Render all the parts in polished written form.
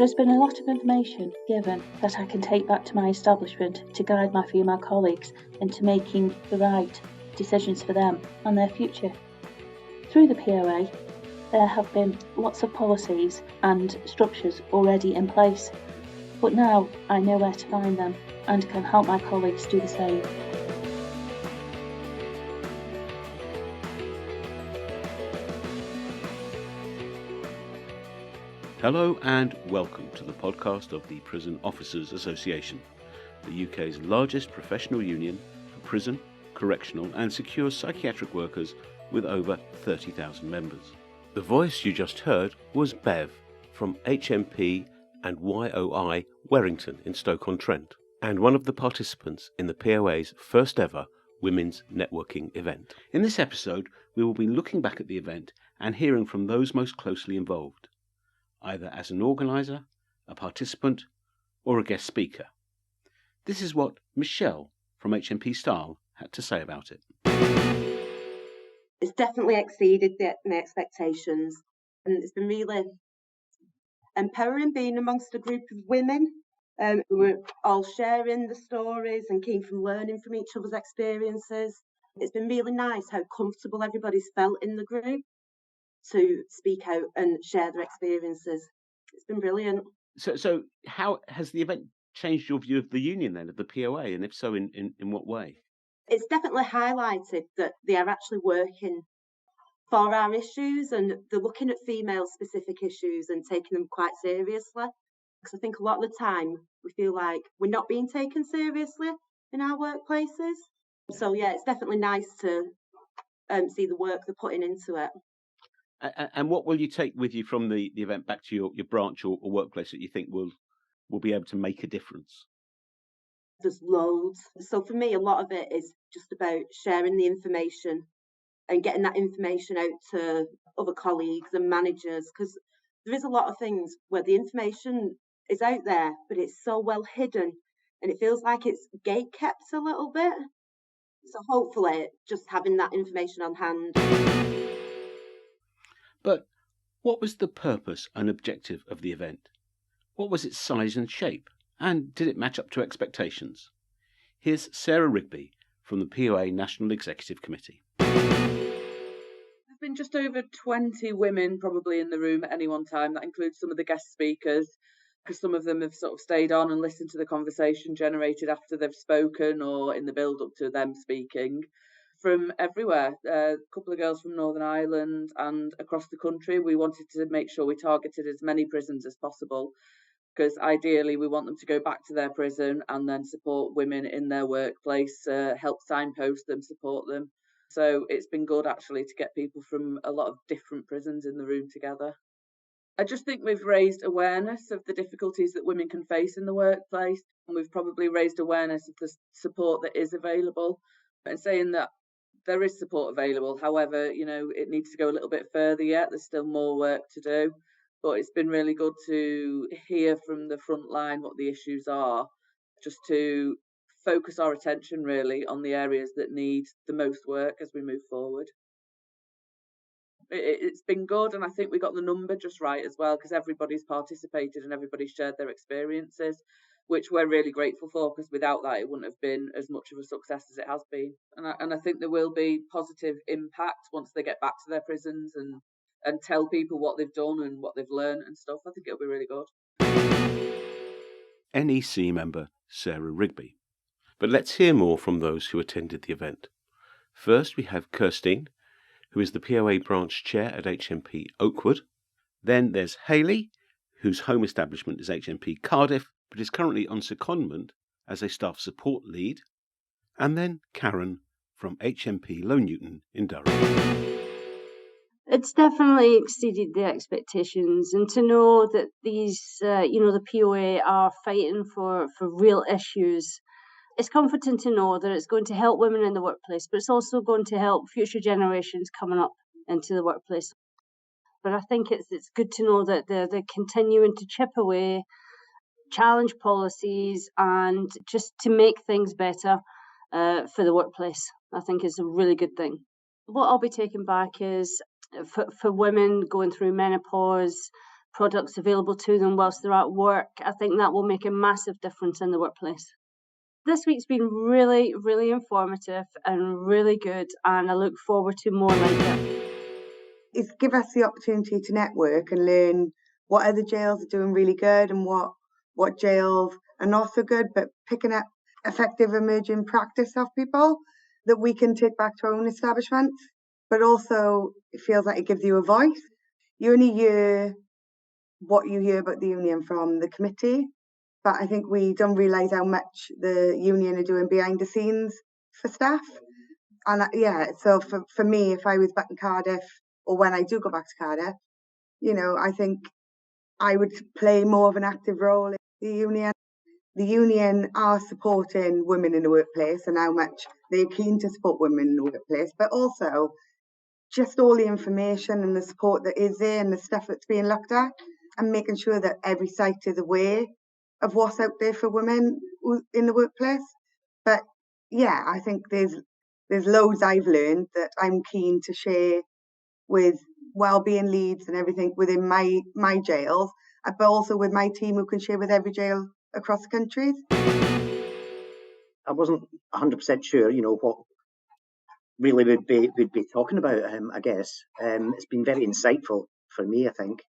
has been a lot of information given that I can take back to my establishment to guide my female colleagues into making the right decisions for them and their future. Through the POA, there have been lots of policies and structures already in place, but now I know where to find them and can help my colleagues do the same. Hello and welcome to the podcast of the Prison Officers Association, the UK's largest professional union for prison, correctional and secure psychiatric workers with over 30,000 members. The voice you just heard was Bev from HMP and YOI Werrington in Stoke-on-Trent, and one of the participants in the POA's first ever Women's Networking event. In this episode, we will be looking back at the event and hearing from those most closely involved, either as an organiser, a participant, or a guest speaker. This is what Michelle from HMP Style had to say about it. It's definitely exceeded my expectations, and it's been really empowering being amongst a group of women who were all sharing the stories and keen from learning from each other's experiences. It's been really nice how comfortable everybody's felt in the group to speak out and share their experiences. It's been brilliant. So how has the event changed your view of the union then, of the POA, and if so, in what way? It's definitely highlighted that they are actually working for our issues and they're looking at female-specific issues and taking them quite seriously. Because I think a lot of the time we feel like we're not being taken seriously in our workplaces. So yeah, it's definitely nice to see the work they're putting into it. And what will you take with you from the event back to your branch or workplace that you think will be able to make a difference? There's loads. So for me, a lot of it is just about sharing the information and getting that information out to other colleagues and managers, because there is a lot of things where the information is out there, but it's so well hidden and it feels like it's gatekept a little bit. So hopefully just having that information on hand. But what was the purpose and objective of the event? What was its size and shape? And did it match up to expectations? Here's Sarah Rigby from the POA National Executive Committee. There's been just over 20 women probably in the room at any one time. That includes some of the guest speakers, because some of them have sort of stayed on and listened to the conversation generated after they've spoken or in the build-up to them speaking. From everywhere, a couple of girls from Northern Ireland and across the country. We wanted to make sure we targeted as many prisons as possible, because ideally we want them to go back to their prison and then support women in their workplace, help signpost them, support them. So it's been good actually to get people from a lot of different prisons in the room together. I just think we've raised awareness of the difficulties that women can face in the workplace, and we've probably raised awareness of the support that is available, and saying that there is support available. However, it needs to go a little bit further yet. There's still more work to do. But it's been really good to hear from the front line what the issues are, just to focus our attention really on the areas that need the most work as we move forward. It's been good, and I think we got the number just right as well, because everybody's participated and everybody's shared their experiences, which we're really grateful for, because without that it wouldn't have been as much of a success as it has been. And I think there will be positive impact once they get back to their prisons and tell people what they've done and what they've learned and stuff. I think it'll be really good. NEC member Sarah Rigby. But let's hear more from those who attended the event. First, we have Kirstine, who is the POA branch chair at HMP Oakwood. Then there's Hayley, whose home establishment is HMP Cardiff, but is currently on secondment as a staff support lead. And then Karen from HMP Low Newton in Durham. It's definitely exceeded the expectations, and to know that these, the POA are fighting for real issues. It's comforting to know that it's going to help women in the workplace, but it's also going to help future generations coming up into the workplace. But I think it's good to know that they're continuing to chip away, challenge policies, and just to make things better for the workplace. I think is a really good thing. What I'll be taking back is for women going through menopause, products available to them whilst they're at work. I think that will make a massive difference in the workplace. This week's been really, really informative and really good, and I look forward to more like it. It's give us the opportunity to network and learn what other jails are doing really good and what jails are not so good, but picking up effective emerging practice of people that we can take back to our own establishments. But also it feels like it gives you a voice. You only hear what you hear about the union from the committee, but I think we don't realise how much the union are doing behind the scenes for staff. And so for me, if I was back in Cardiff, or when I do go back to Cardiff, I think I would play more of an active role in the union. The union are supporting women in the workplace and how much they're keen to support women in the workplace, but also just all the information and the support that is there and the stuff that's being looked at, and making sure that every site is aware of what's out there for women in the workplace. But yeah, I think there's loads I've learned that I'm keen to share with wellbeing leads and everything within my jails, but also with my team who can share with every jail across the country. I wasn't 100% sure, what really we'd be talking about. I guess it's been very insightful for me, I think,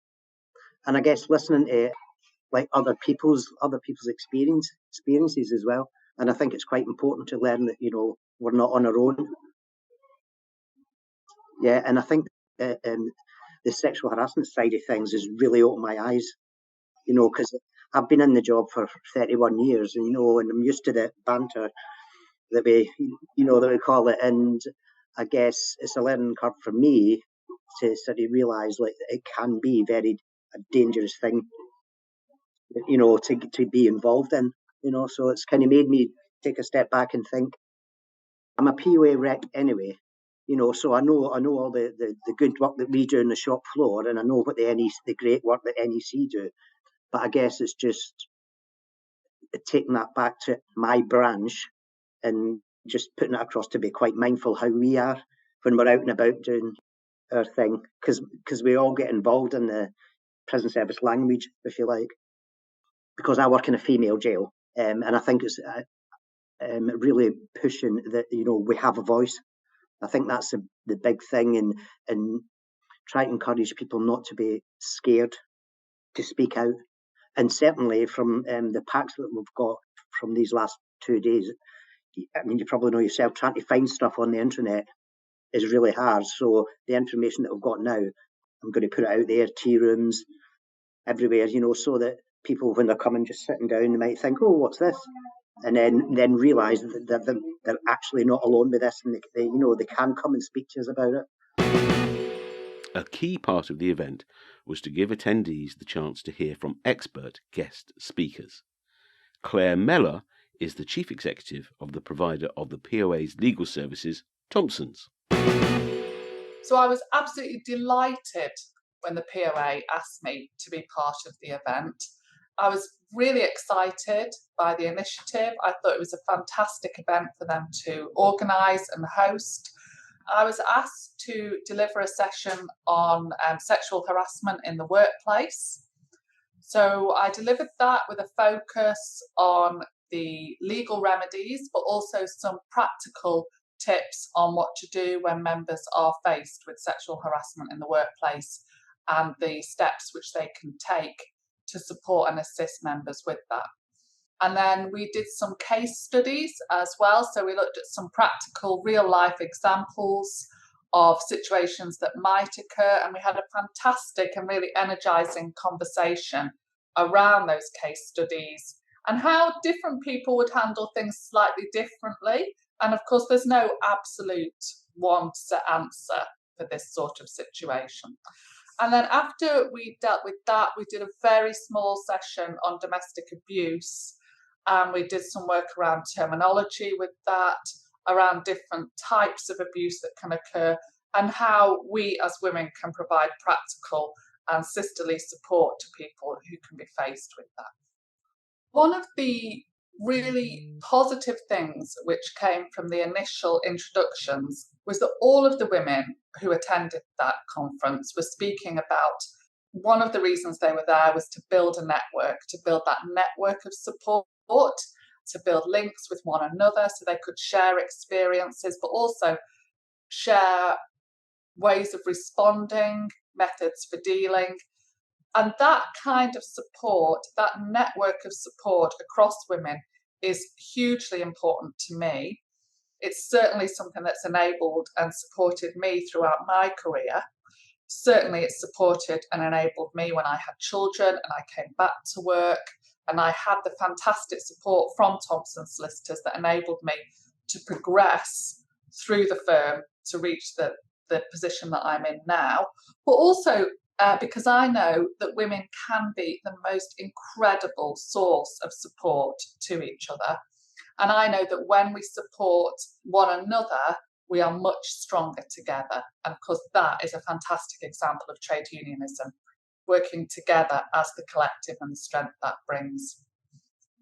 and I guess listening to like other people's experiences as well. And I think it's quite important to learn that we're not on our own. Yeah, and I think the sexual harassment side of things has really opened my eyes. Because I've been in the job for 31 years, and and I'm used to the banter that we call it, and I guess it's a learning curve for me to sort of realise like it can be a dangerous thing, to be involved in, so it's kind of made me take a step back and think. I'm a POA rep anyway, so I know all the good work that we do on the shop floor, and I know what the great work that NEC do. But I guess it's just taking that back to my branch and just putting it across to be quite mindful how we are when we're out and about doing our thing, because we all get involved in the prison service language, if you like, because I work in a female jail, and I think it's really pushing that we have a voice. I think that's the big thing, and try to encourage people not to be scared to speak out. And certainly from the packs that we've got from these last 2 days, I mean, you probably know yourself, trying to find stuff on the internet is really hard. So the information that we've got now, I'm going to put it out there, tea rooms, everywhere, so that people, when they're coming, just sitting down, they might think, oh, what's this? And then realise that they're actually not alone with this, and they can come and speak to us about it. A key part of the event was to give attendees the chance to hear from expert guest speakers. Clare Mellor is the Chief Executive of the provider of the POA's legal services, Thompsons. So I was absolutely delighted when the POA asked me to be part of the event. I was really excited by the initiative. I thought it was a fantastic event for them to organise and host. I was asked to deliver a session on sexual harassment in the workplace. So I delivered that with a focus on the legal remedies, but also some practical tips on what to do when members are faced with sexual harassment in the workplace and the steps which they can take to support and assist members with that. And then we did some case studies as well. So we looked at some practical real life examples of situations that might occur. And we had a fantastic and really energizing conversation around those case studies and how different people would handle things slightly differently. And of course, there's no absolute one set answer for this sort of situation. And then after we dealt with that, we did a very small session on domestic abuse. And we did some work around terminology with that, around different types of abuse that can occur, and how we as women can provide practical and sisterly support to people who can be faced with that. One of the really positive things which came from the initial introductions was that all of the women who attended that conference were speaking about one of the reasons they were there was to build a network, to build that network of support, to build links with one another so they could share experiences, but also share ways of responding, methods for dealing. And that kind of support, that network of support across women is hugely important to me. It's certainly something that's enabled and supported me throughout my career. Certainly it supported and enabled me when I had children and I came back to work, and I had the fantastic support from Thompsons Solicitors that enabled me to progress through the firm to reach the position that I'm in now. But also because I know that women can be the most incredible source of support to each other. And I know that when we support one another, we are much stronger together. And of course, that is a fantastic example of trade unionism, working together as the collective and the strength that brings.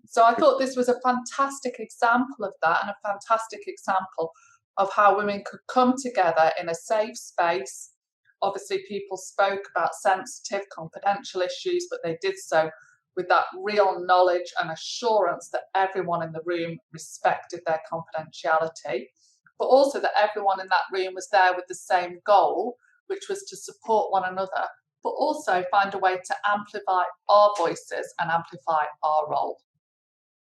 So I thought this was a fantastic example of that, and a fantastic example of how women could come together in a safe space. Obviously, people spoke about sensitive, confidential issues, but they did so with that real knowledge and assurance that everyone in the room respected their confidentiality, but also that everyone in that room was there with the same goal, which was to support one another, but also find a way to amplify our voices and amplify our role.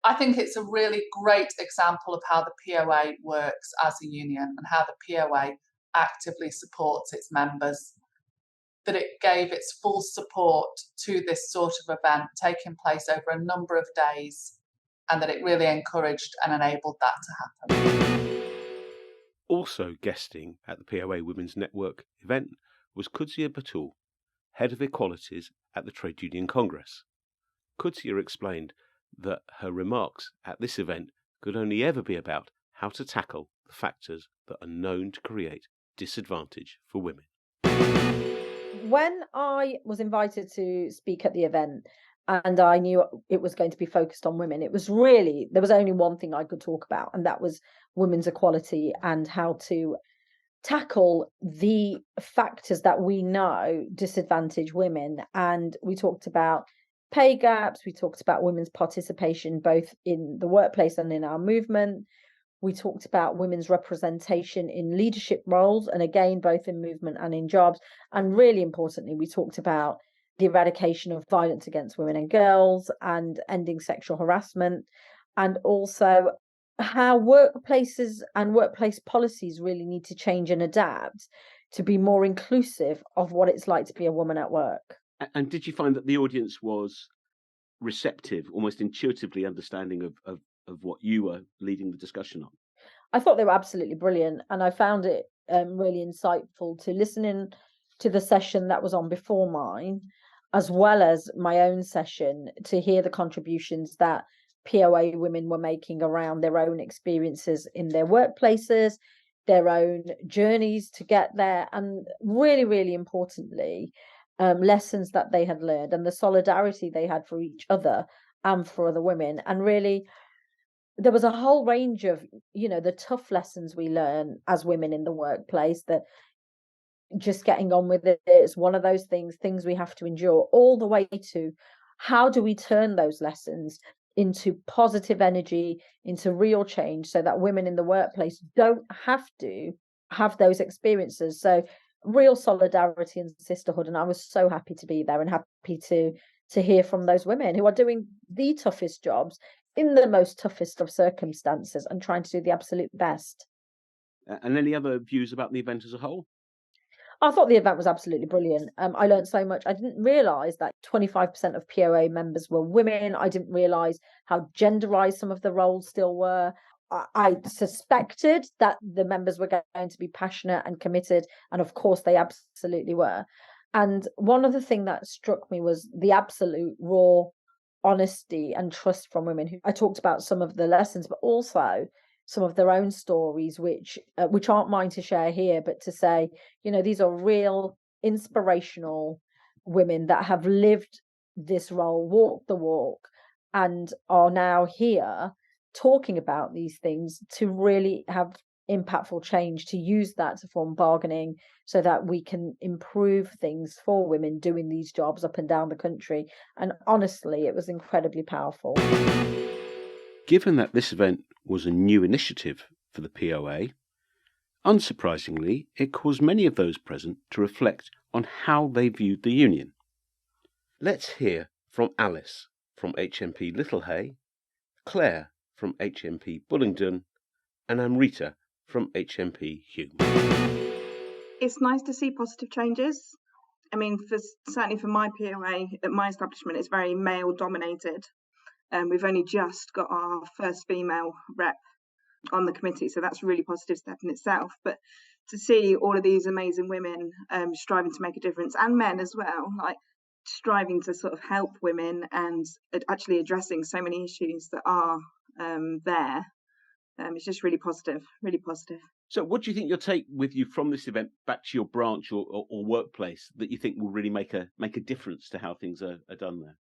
I think it's a really great example of how the POA works as a union and how the POA actively supports its members, that it gave its full support to this sort of event taking place over a number of days, and that it really encouraged and enabled that to happen. Also guesting at the POA Women's Network event was Kudsia Batool, Head of Equalities at the Trade Union Congress. Kudsia explained that her remarks at this event could only ever be about how to tackle the factors that are known to create disadvantage for women. When I was invited to speak at the event and I knew it was going to be focused on women, there was only one thing I could talk about, and that was women's equality and how to tackle the factors that we know disadvantage women. And we talked about pay gaps, we talked about women's participation both in the workplace and in our movement. We talked about women's representation in leadership roles, and again, both in movement and in jobs. And really importantly, we talked about the eradication of violence against women and girls and ending sexual harassment, and also how workplaces and workplace policies really need to change and adapt to be more inclusive of what it's like to be a woman at work. And did you find that the audience was receptive, almost intuitively understanding of what you were leading the discussion on? I thought they were absolutely brilliant, and I found it really insightful to listen in to the session that was on before mine, as well as my own session, to hear the contributions that POA women were making around their own experiences in their workplaces, their own journeys to get there, and really, really importantly, lessons that they had learned and the solidarity they had for each other and for other women. And really, there was a whole range of, the tough lessons we learn as women in the workplace, that just getting on with it is one of those things we have to endure, all the way to how do we turn those lessons into positive energy, into real change, so that women in the workplace don't have to have those experiences. So real solidarity and sisterhood. And I was so happy to be there and happy to hear from those women who are doing the toughest jobs in the most toughest of circumstances and trying to do the absolute best. And any other views about the event as a whole? I thought the event was absolutely brilliant. I learned so much. I didn't realise that 25% of POA members were women. I didn't realise how genderised some of the roles still were. I suspected that the members were going to be passionate and committed, and of course they absolutely were. And one of the things that struck me was the absolute raw honesty and trust from women. I talked about some of the lessons, but also some of their own stories, which aren't mine to share here, but to say, these are real inspirational women that have lived this role, walked the walk, and are now here talking about these things to really have impactful change, to use that to form bargaining so that we can improve things for women doing these jobs up and down the country. And honestly, it was incredibly powerful. Given that this event was a new initiative for the POA, unsurprisingly, it caused many of those present to reflect on how they viewed the union. Let's hear from Alice from HMP Littlehay, Claire from HMP Bullingdon, and Amrita from HMP Hume. It's nice to see positive changes. I mean, certainly for my POA at my establishment, it's very male dominated. We've only just got our first female rep on the committee, so that's a really positive step in itself. But to see all of these amazing women striving to make a difference, and men as well, like striving to sort of help women and actually addressing so many issues that are there, it's just really positive, really positive. So what do you think you'll take with you from this event back to your branch or workplace that you think will really make a difference to how things are done there?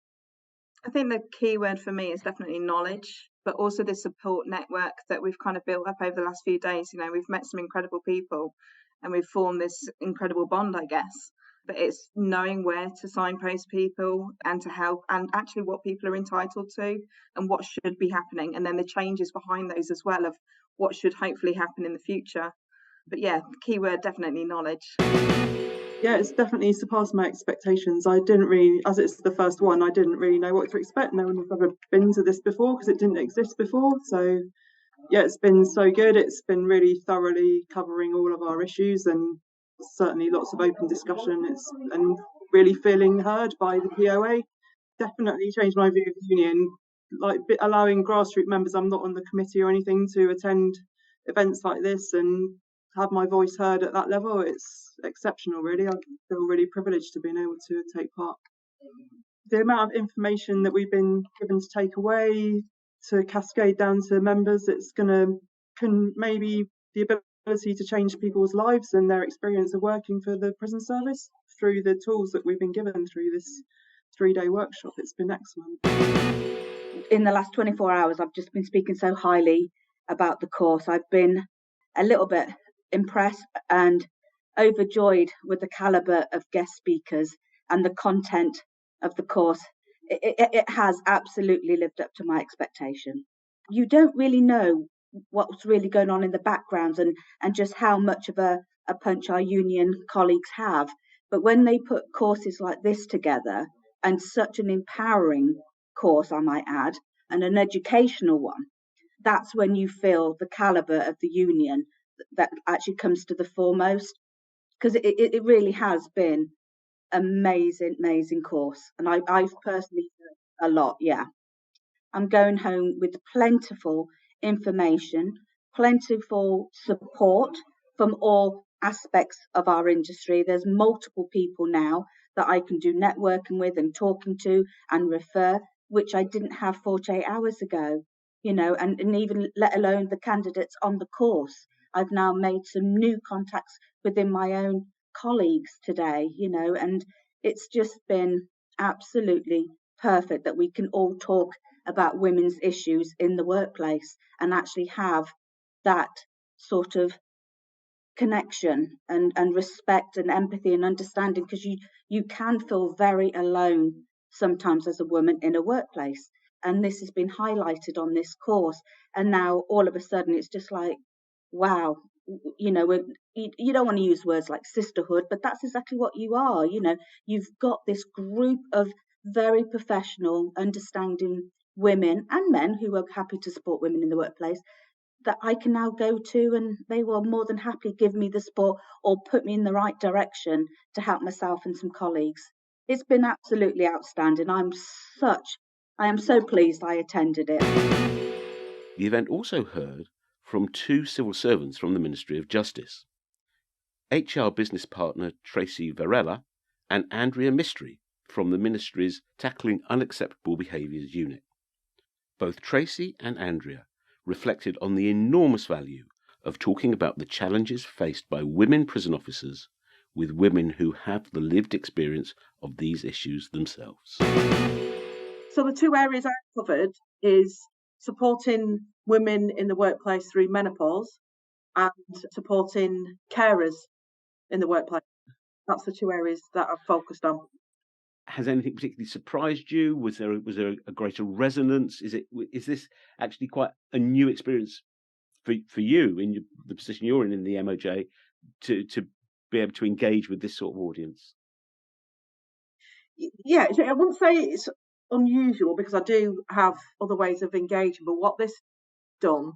I think the key word for me is definitely knowledge, but also the support network that we've kind of built up over the last few days. You know, we've met some incredible people and we've formed this incredible bond, I guess. But it's knowing where to signpost people and to help, and actually what people are entitled to and what should be happening, and then the changes behind those as well of what should hopefully happen in the future. But yeah, keyword definitely knowledge. Yeah, it's definitely surpassed my expectations. I didn't really, as it's the first one, I didn't really know what to expect. No one has ever been to this before because it didn't exist before. So yeah, it's been so good. It's been really thoroughly covering all of our issues and certainly lots of open discussion. And really feeling heard by the POA. Definitely changed my view of the union, like allowing grassroots members, I'm not on the committee or anything, to attend events like this and have my voice heard at that level. It's exceptional, really. I feel really privileged to being able to take part. The amount of information that we've been given to take away, to cascade down to members, it's can maybe the ability to change people's lives and their experience of working for the prison service through the tools that we've been given through this 3-day workshop. It's been excellent. In the last 24 hours, I've just been speaking so highly about the course. I've been a little bit impressed and overjoyed with the calibre of guest speakers and the content of the course. It has absolutely lived up to my expectation. You don't really know what's really going on in the background and just how much of a punch our union colleagues have. But when they put courses like this together, and such an empowering course, I might add, and an educational one, that's when you feel the calibre of the union that actually comes to the foremost, because it really has been amazing course, and I've personally learned a lot. Yeah, I'm going home with plentiful information, plentiful support from all aspects of our industry. There's multiple people now that I can do networking with and talking to and refer, which I didn't have 48 hours ago, you know, and even let alone the candidates on the course. I've now made some new contacts within my own colleagues today, you know, and it's just been absolutely perfect that we can all talk about women's issues in the workplace and actually have that sort of connection and respect and empathy and understanding, because you can feel very alone sometimes as a woman in a workplace, and this has been highlighted on this course. And now all of a sudden it's just like, wow, you know, you don't want to use words like sisterhood, but that's exactly what you are. You know, you've got this group of very professional, understanding women and men who are happy to support women in the workplace that I can now go to, and they will more than happily give me the support or put me in the right direction to help myself and some colleagues. It's been absolutely outstanding. I am so pleased I attended it. The event also heard from 2 civil servants from the Ministry of Justice, HR business partner Tracey Varela and Andrea Mistry from the Ministry's Tackling Unacceptable Behaviours unit. Both Tracey and Andrea reflected on the enormous value of talking about the challenges faced by women prison officers with women who have the lived experience of these issues themselves. So the 2 areas I covered is supporting women in the workplace through menopause and supporting carers in the workplace. That's the two areas that I've focused on. Has anything particularly surprised you? Was there a greater resonance? Is this actually quite a new experience for you in the position you're in the MOJ to be able to engage with this sort of audience? Yeah, I wouldn't say it's unusual because I do have other ways of engaging, but what this done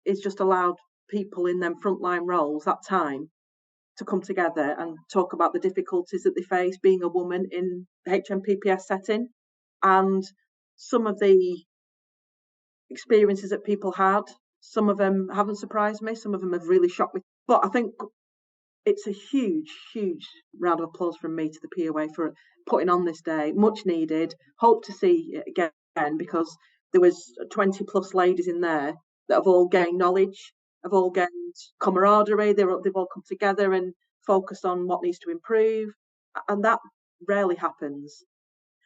is just allowed people in them frontline roles that time to come together and talk about the difficulties that they face being a woman in the HMPPS setting. And some of the experiences that people had, some of them haven't surprised me, some of them have really shocked me. But I think it's a huge, huge round of applause from me to the POA for putting on this day, much needed. Hope to see it again, because there was 20 plus ladies in there that have all gained knowledge, have all gained camaraderie. They've all come together and focused on what needs to improve, and that rarely happens.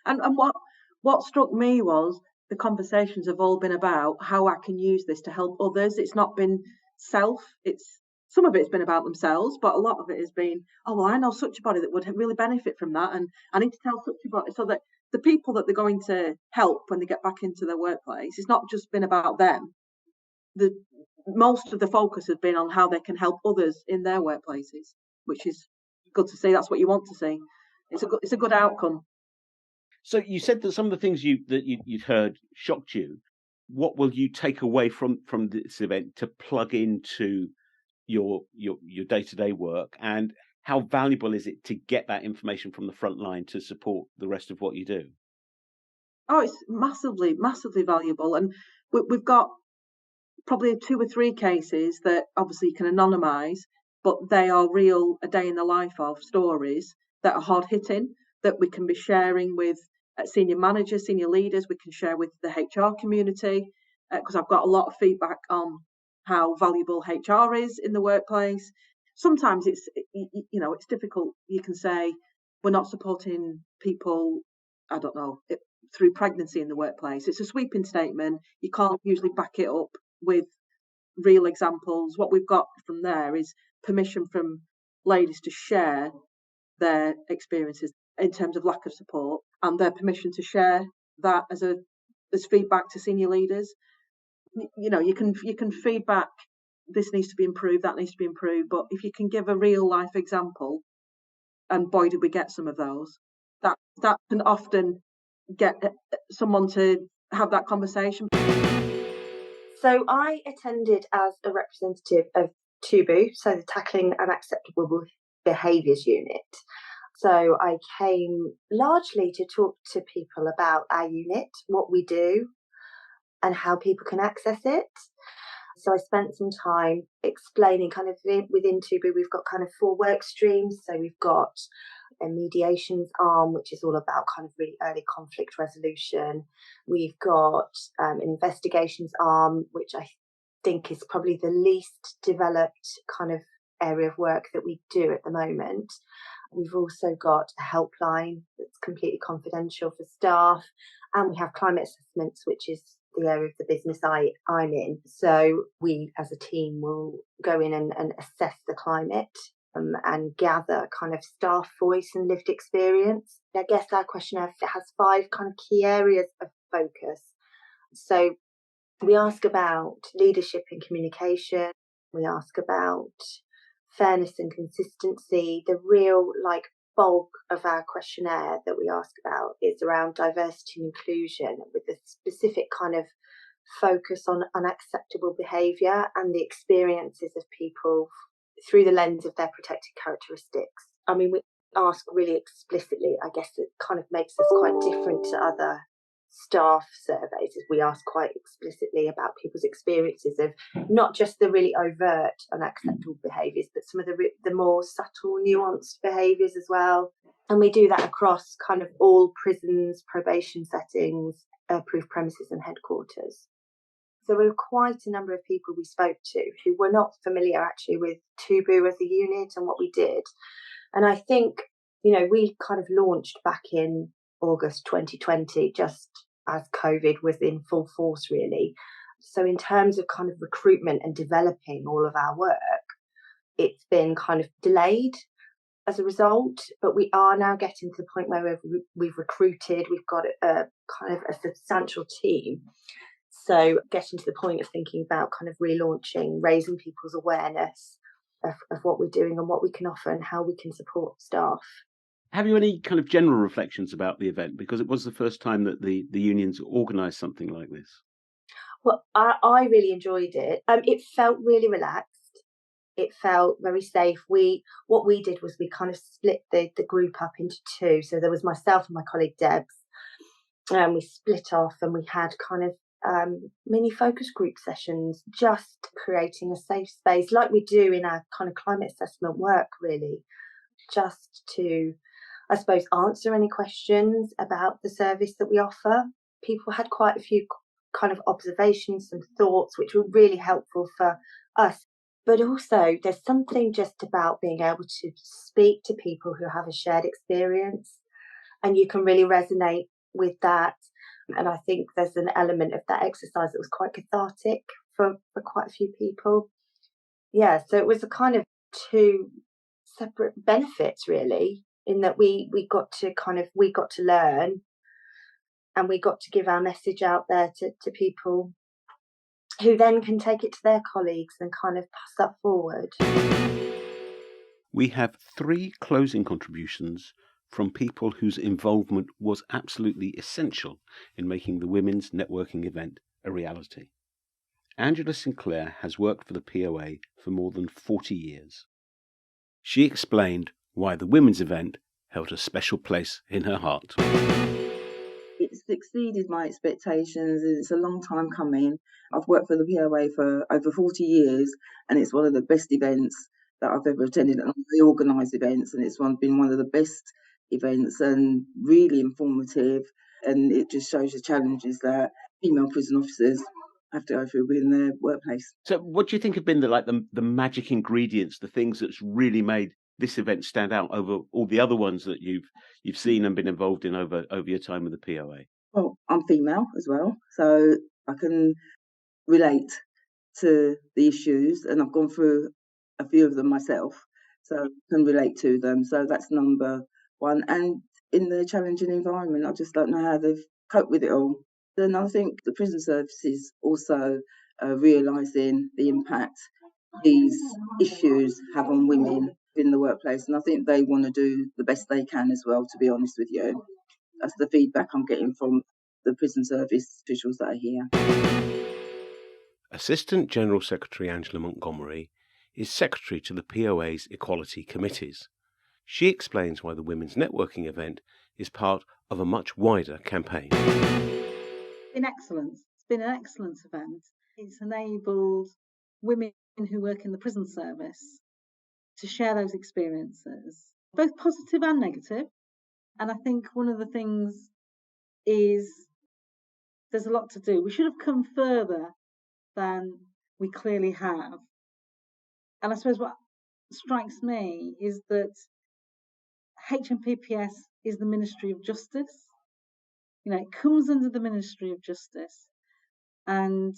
And what struck me was the conversations have all been about how I can use this to help others. It's not been self. Some of it's been about themselves, but a lot of it has been, oh, well, I know such a body that would really benefit from that, and I need to tell such a body, so that the people that they're going to help when they get back into their workplace, it's not just been about them. Most of the focus has been on how they can help others in their workplaces, which is good to see. That's what you want to see. It's a good outcome. So you said that some of the things you'd heard shocked you. What will you take away from this event to plug into your day-to-day work, and how valuable is it to get that information from the front line to support the rest of what you do? Oh, it's massively valuable, and we've got probably 2 or 3 cases that obviously you can anonymise, but they are real, a day in the life of stories that are hard hitting, that we can be sharing with senior managers, senior leaders. We can share with the HR community, because I've got a lot of feedback on how valuable HR is in the workplace. Sometimes it's difficult. You can say we're not supporting people, I don't know, through pregnancy in the workplace. It's a sweeping statement. You can't usually back it up with real examples. What we've got from there is permission from ladies to share their experiences in terms of lack of support, and their permission to share that as feedback to senior leaders. You can feedback, this needs to be improved, that needs to be improved, but if you can give a real life example, and boy did we get some of those, that can often get someone to have that conversation. So I attended as a representative of TUBU, so the Tackling Unacceptable Behaviours unit. So I came largely to talk to people about our unit, what we do, and how people can access it. So I spent some time explaining kind of within TUBU, we've got kind of 4 work streams. So we've got a mediations arm, which is all about kind of really early conflict resolution. We've got an investigations arm, which I think is probably the least developed kind of area of work that we do at the moment. We've also got a helpline that's completely confidential for staff, and we have climate assessments, which is the area of the business I'm in. So we as a team will go in and assess the climate and gather kind of staff voice and lived experience. I guess our questionnaire has 5 kind of key areas of focus. So we ask about leadership and communication. We ask about fairness and consistency. The real bulk of our questionnaire that we ask about is around diversity and inclusion, with a specific kind of focus on unacceptable behaviour and the experiences of people through the lens of their protected characteristics. I mean, we ask really explicitly. I guess it kind of makes us quite different to other staff surveys, is we ask quite explicitly about people's experiences of not just the really overt unacceptable behaviours, but some of the more subtle, nuanced behaviours as well. And we do that across kind of all prisons, probation settings, approved premises and headquarters. So there were quite a number of people we spoke to who were not familiar actually with TUBU as a unit and what we did. And I think, we kind of launched back in August 2020, just as COVID was in full force, really. So in terms of kind of recruitment and developing all of our work, it's been kind of delayed as a result, but we are now getting to the point where we've recruited, we've got a kind of a substantial team. So getting to the point of thinking about kind of relaunching, raising people's awareness of what we're doing and what we can offer and how we can support staff. Have you any kind of general reflections about the event? Because it was the first time that the unions organised something like this. Well, I really enjoyed it. It felt really relaxed. It felt very safe. What we did was we kind of split the group up into two. So there was myself and my colleague Debs, and we split off and we had kind of mini focus group sessions, just creating a safe space like we do in our kind of climate assessment work, really, just to, I suppose, answer any questions about the service that we offer. People had quite a few kind of observations and thoughts, which were really helpful for us. But also, there's something just about being able to speak to people who have a shared experience, and you can really resonate with that. And I think there's an element of that exercise that was quite cathartic for quite a few people. Yeah, so it was a kind of two separate benefits, really, in that we got to learn, and we got to give our message out there to people who then can take it to their colleagues and kind of pass that forward. We have 3 closing contributions from people whose involvement was absolutely essential in making the women's networking event a reality. Angela Sinclair has worked for the POA for more than 40 years. She explained why the women's event held a special place in her heart. It's exceeded my expectations, and it's a long time coming. I've worked for the POA for over 40 years, and it's one of the best events that I've ever attended. And I organise events, and it's been one of the best events and really informative. And it just shows the challenges that female prison officers have to go through within their workplace. So, what do you think have been the magic ingredients, the things that's really made this event stand out over all the other ones that you've seen and been involved in over your time with the POA? Well, I'm female as well, so I can relate to the issues, and I've gone through a few of them myself, so I can relate to them. So that's number one. And in the challenging environment, I just don't know how they've coped with it all. Then I think the prison services also realising the impact these issues have on women in the workplace, and I think they want to do the best they can as well, to be honest with you. That's the feedback I'm getting from the prison service officials that are here. Assistant General Secretary Angela Montgomery is secretary to the POA's Equality Committees. She explains why the Women's Networking event is part of a much wider campaign. It's been excellent. It's been an excellent event. It's enabled women who work in the prison service to share those experiences, both positive and negative. And I think one of the things is there's a lot to do. We should have come further than we clearly have. And I suppose what strikes me is that HMPPS is the Ministry of Justice. You know, it comes under the Ministry of Justice, and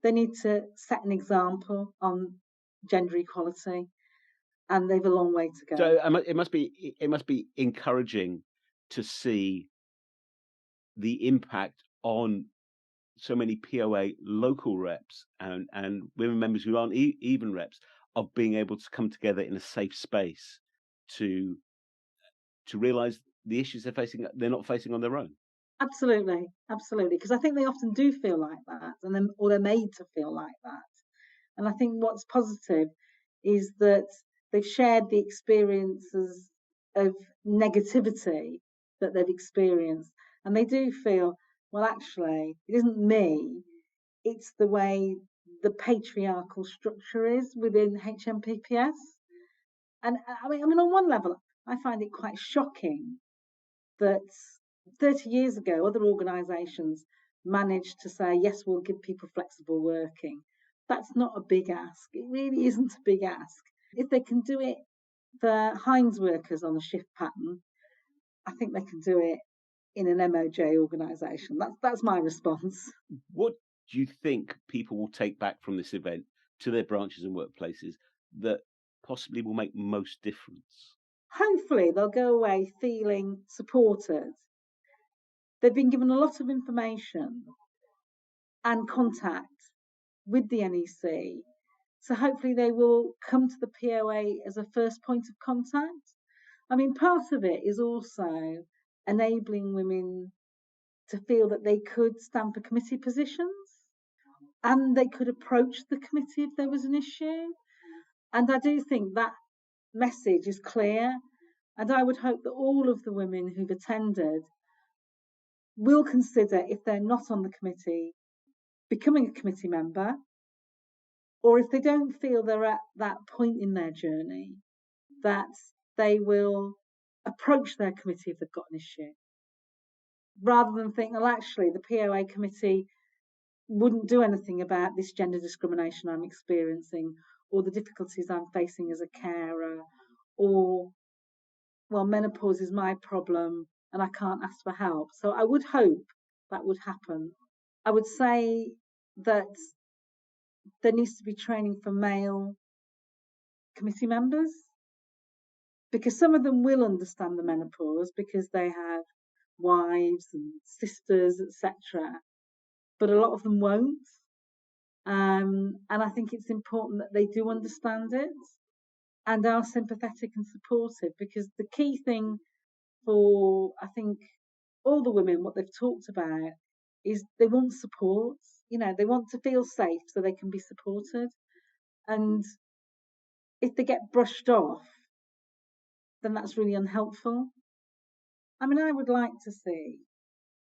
they need to set an example on gender equality, and they've a long way to go. So it must be encouraging to see the impact on so many POA local reps and women members who aren't even reps of being able to come together in a safe space to realise the issues they're not facing on their own. Absolutely, because I think they often do feel like that, or they're made to feel like that. And I think what's positive is that they've shared the experiences of negativity that they've experienced, and they do feel, well, actually, it isn't me, it's the way the patriarchal structure is within HMPPS. And I mean, on one level, I find it quite shocking that 30 years ago, other organisations managed to say, yes, we'll give people flexible working. That's not a big ask. It really isn't a big ask. If they can do it for Heinz workers on a shift pattern, I think they can do it in an MOJ organisation. That's my response. What do you think people will take back from this event to their branches and workplaces that possibly will make most difference? Hopefully they'll go away feeling supported. They've been given a lot of information and contact with the NEC. So hopefully they will come to the POA as a first point of contact. I mean, part of it is also enabling women to feel that they could stand for committee positions and they could approach the committee if there was an issue. And I do think that message is clear. And I would hope that all of the women who've attended will consider, if they're not on the committee, becoming a committee member, or if they don't feel they're at that point in their journey, that they will approach their committee if they've got an issue, rather than think, well, actually, the POA committee wouldn't do anything about this gender discrimination I'm experiencing, or the difficulties I'm facing as a carer, or, well, menopause is my problem and I can't ask for help. So I would hope that would happen. I would say that there needs to be training for male committee members, because some of them will understand the menopause because they have wives and sisters, etc. But a lot of them won't. And I think it's important that they do understand it and are sympathetic and supportive, because the key thing for, I think, all the women, what they've talked about is they want support. You know, they want to feel safe so they can be supported. And if they get brushed off, then that's really unhelpful. I mean, I would like to see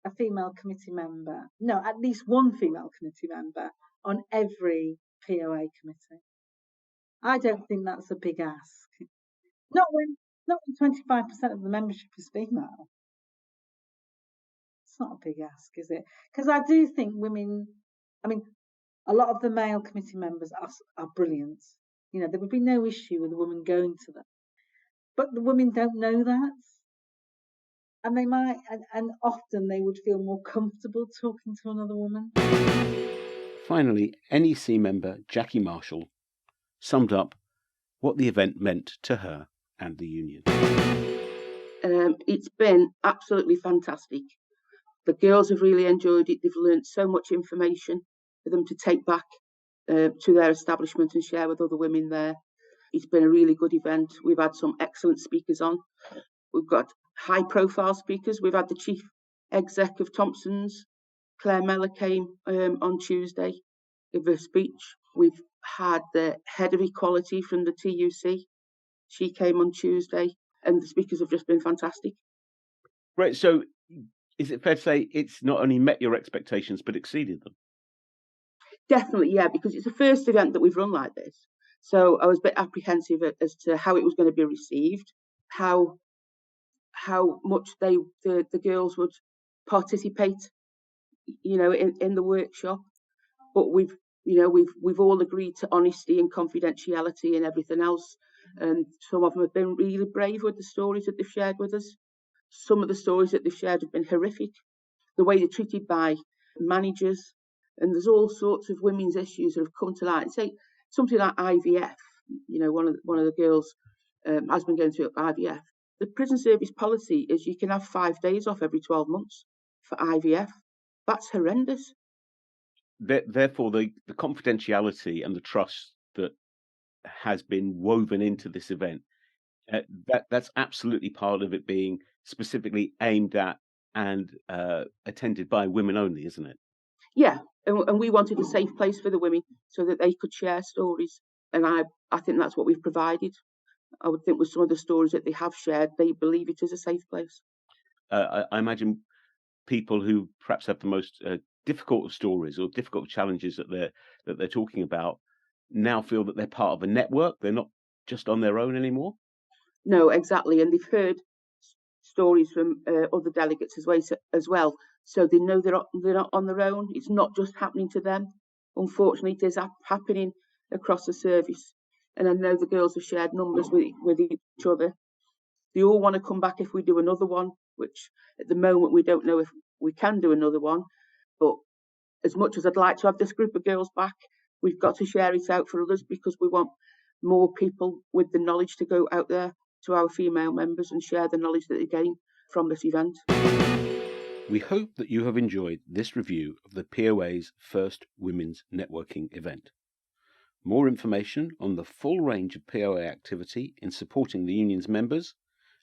a female committee member, no, at least one female committee member on every POA committee. I don't think that's a big ask. Not when 25% of the membership is female. It's not a big ask, is it? Because I do think women, I mean, a lot of the male committee members are brilliant. You know, there would be no issue with a woman going to them. But the women don't know that. And they might, and often they would feel more comfortable talking to another woman. Finally, NEC member Jackie Marshall summed up what the event meant to her and the union. It's been absolutely fantastic. The girls have really enjoyed it. They've learned so much information for them to take back to their establishment and share with other women there. It's been a really good event. We've had some excellent speakers on. We've got high-profile speakers. We've had the Chief Exec of Thompsons, Clare Mellor, came on Tuesday, gave a speech. We've had the Head of Equality from the TUC. She came on Tuesday, and the speakers have just been fantastic. Right, so is it fair to say it's not only met your expectations, but exceeded them? Definitely, yeah, because it's the first event that we've run like this. So I was a bit apprehensive as to how it was going to be received, how much the girls would participate, you know, in the workshop. But we've all agreed to honesty and confidentiality and everything else. And some of them have been really brave with the stories that they've shared with us. Some of the stories that they've shared have been horrific. The way they're treated by managers, and there's all sorts of women's issues that have come to light. Say something like IVF. You know, one of the girls has been going through IVF. The prison service policy is you can have 5 days off every 12 months for IVF. That's horrendous. Therefore, the confidentiality and the trust that has been woven into this event, that's absolutely part of it being specifically aimed at and attended by women only, isn't it? Yeah, and we wanted a safe place for the women so that they could share stories. And I think that's what we've provided. I would think with some of the stories that they have shared, they believe it is a safe place. I imagine people who perhaps have the most difficult stories or difficult challenges that they're talking about now feel that they're part of a network. They're not just on their own anymore. No, exactly, and they've heard stories from other delegates as well, so they know they're not on their own. It's not just happening to them. Unfortunately, it is happening across the service, and I know the girls have shared numbers with each other. They all want to come back if we do another one, which at the moment we don't know if we can do another one, but as much as I'd like to have this group of girls back, we've got to share it out for others, because we want more people with the knowledge to go out there to our female members and share the knowledge that they gain from this event. We hope that you have enjoyed this review of the POA's first Women's Networking event. More information on the full range of POA activity in supporting the union's members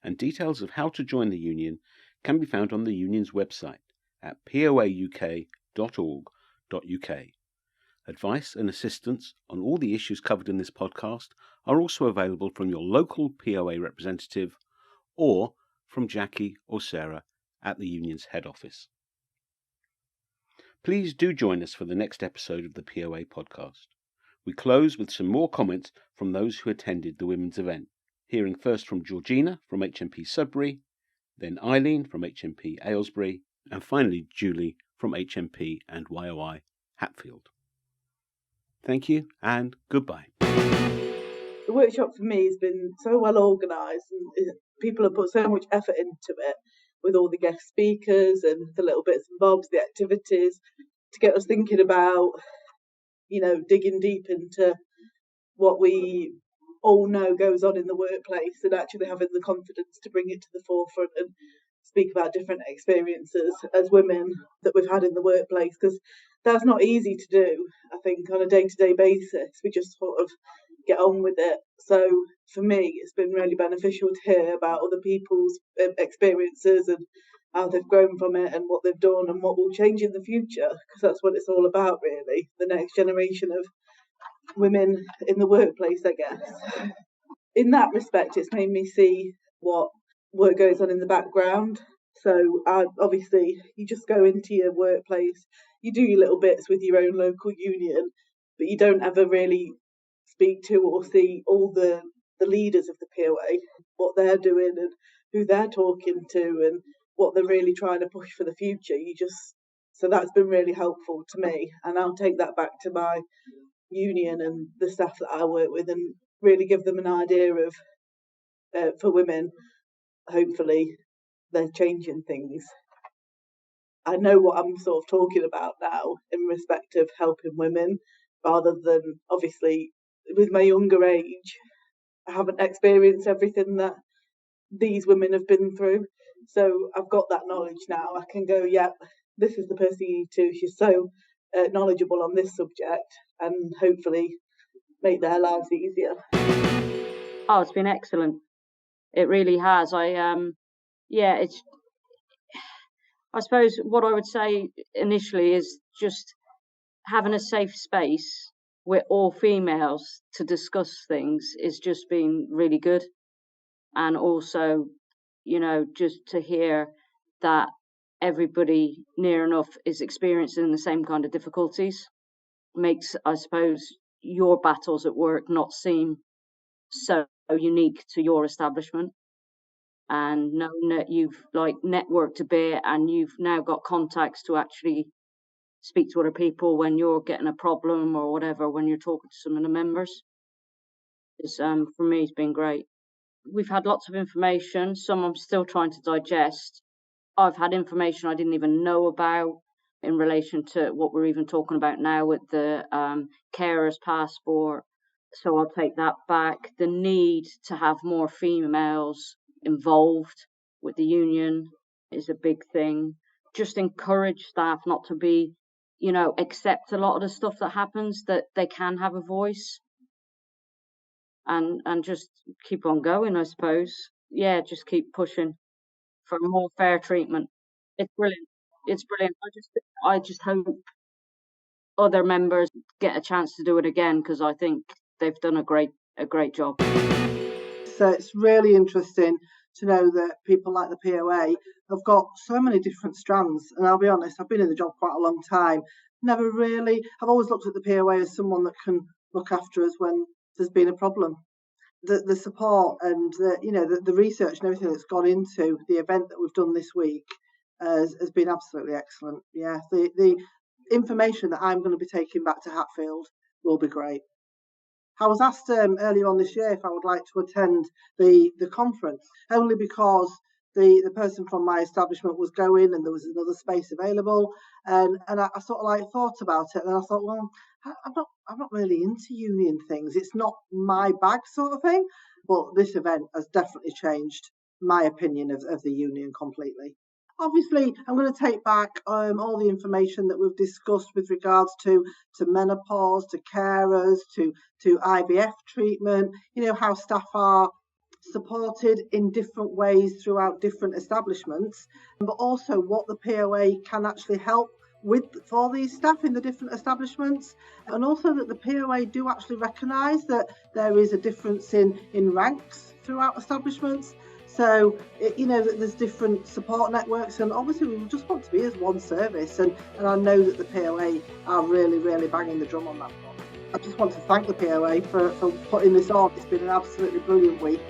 and details of how to join the union can be found on the union's website at poauk.org.uk. Advice and assistance on all the issues covered in this podcast are also available from your local POA representative or from Jackie or Sarah at the union's head office. Please do join us for the next episode of the POA podcast. We close with some more comments from those who attended the women's event, hearing first from Georgina from HMP Sudbury, then Eileen from HMP Aylesbury, and finally Julie from HMP and YOI Hatfield. Thank you and goodbye. The workshop for me has been so well organised, and people have put so much effort into it, with all the guest speakers and the little bits and bobs, the activities, to get us thinking about, digging deep into what we all know goes on in the workplace, and actually having the confidence to bring it to the forefront and speak about different experiences as women that we've had in the workplace, because that's not easy to do. I think on a day-to-day basis, we just sort of get on with it. So for me, it's been really beneficial to hear about other people's experiences and how they've grown from it and what they've done and what will change in the future, because that's what it's all about, really. The next generation of women in the workplace, I guess. In that respect, it's made me see what work goes on in the background. So obviously, you just go into your workplace, you do your little bits with your own local union, but you don't ever really speak to or see all the leaders of the POA, what they're doing and who they're talking to and what they're really trying to push for the future. So that's been really helpful to me, and I'll take that back to my union and the staff that I work with and really give them an idea of, for women, hopefully they're changing things. I know what I'm sort of talking about now in respect of helping women, rather than, obviously, with my younger age, I haven't experienced everything that these women have been through. So I've got that knowledge now. I can go, yeah, this is the person you need to. She's so knowledgeable on this subject, and hopefully make their lives easier. Oh, it's been excellent. It really has. I suppose what I would say initially is just having a safe space with all females to discuss things is just been really good. And also, just to hear that everybody near enough is experiencing the same kind of difficulties makes, I suppose, your battles at work not seem so unique to your establishment. And knowing that you've networked a bit and you've now got contacts to actually speak to other people when you're getting a problem or whatever, when you're talking to some of the members, is for me, it's been great. We've had lots of information, some I'm still trying to digest. I've had information I didn't even know about in relation to what we're even talking about now with the carer's passport. So I'll take that back. The need to have more females involved with the union is a big thing. Just encourage staff not to be, accept a lot of the stuff that happens, that they can have a voice. And just keep on going, I suppose. Yeah, just keep pushing for more fair treatment. It's brilliant. It's brilliant. I just hope other members get a chance to do it again, because I think they've done a great job. So it's really interesting to know that people like the POA have got so many different strands. And I'll be honest, I've been in the job quite a long time. I've always looked at the POA as someone that can look after us when there's been a problem. The support and the research and everything that's gone into the event that we've done this week has been absolutely excellent. Yeah, the information that I'm going to be taking back to Hatfield will be great. I was asked earlier on this year if I would like to attend the conference, only because the person from my establishment was going and there was another space available, and I sort of like thought about it, and I thought, well, I'm not really into union things. It's not my bag sort of thing. But this event has definitely changed my opinion of the union completely. Obviously, I'm going to take back all the information that we've discussed with regards to menopause, to carers, to IVF treatment, how staff are supported in different ways throughout different establishments, but also what the POA can actually help with for these staff in the different establishments, and also that the POA do actually recognise that there is a difference in ranks throughout establishments. So, that there's different support networks, and obviously we just want to be as one service, and I know that the POA are really, really banging the drum on that one. I just want to thank the POA for putting this on. It's been an absolutely brilliant week.